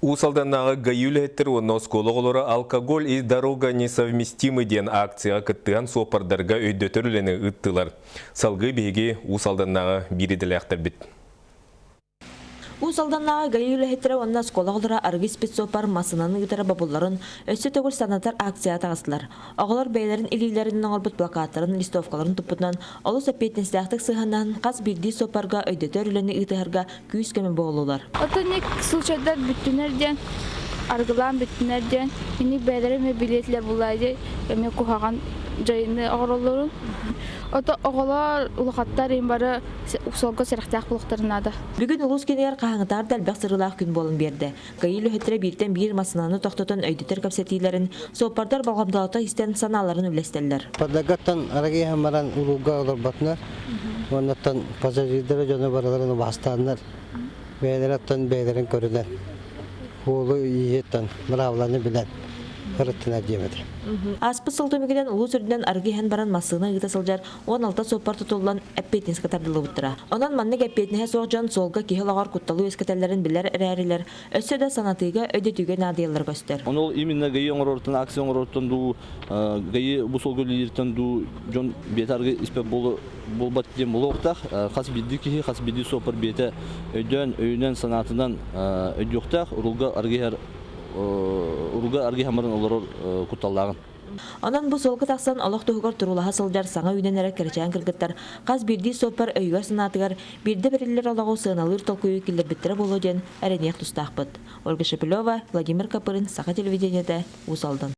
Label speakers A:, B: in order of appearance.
A: Усалданнағы гаюлеттер онна скологолары алкоголь и дорога несовместимы ден акцияға кыттыған сопардарға өйдөтөрлені ыттылар. Салғы беге усалданнағы бириділі бит.
B: Усалданнағы гаюлеттер онна скологолары аргис бит сопар масынаны ұйтары бабуларын өсі төгіл санатар акцияға тағыстылар. Оғылар бәйлерін илилерінің оңырбыт плакаттарын, листовкаларын тұппытынан олыс әппеттен сіляқтық сығаннан қаз бірді сопарға өйдөтөрлені ұйтығырға күйіс көмі болулар.
C: Отоник случайдар бүттінерден, арғылан бүттінерден, мені бәйлеріме билетлер бұлайды, мен құхаған жайыны оғыролырын. Ото оғылар ұлықаттар ең бары ұсолға сәріқтақ бұлықтарынады.
B: Бүгін ұлыс кенегер қағыңытар дәлбәқ сырғылақ күн болын берді. Гайыл өттірі бірден бір масынаны тоқтотын өйдетер көпсетейлерін, соқпардар балғамдалата істен саналарын үлестелер.
D: Падагаттан арagi хамаран ұлуға олар батынар, онаттан пассажирдері жоны бараларын бастанар, бәйлераттан бәйлерін көрінер. Қолы иеттен, мұравланы білен.
B: Аспы сылтымегіден ұлы сүрден аргихан баран масығына ұйта сылжар 16 сопар тұтылан әппетін скатардылы бұттыра. Онан маннық әппетіне соғжан солға кейхілағар құтталу ескетелерін білер әрәрілер, өсі де санатыға өдетуге надиялар көстер.
E: Ол именно гайы оңырортын, акция оңырортын ду, гайы бұсол көлілерден ду, жон бетарғы іспе болбат дем болу оқтақ, қас білді кейі, қас білді сопар беті өйден санатынан өйді оқтақ, Уруга арги хамарын олар куталлаган.
B: Онан бу солғы тақсан олақ тұғығар тұрулаға сылжар саңа үйден әрі кәрчән кіргіттар. Қаз бірді сопар өйгер сынатығар, бірді бірілер олағу сығыналыр толқойы келі біттірі болу ден әрінеқ тұстақ бұд. Ольга Шепелева, Владимир Капырин, Сақа телевидениеде, Усалдан.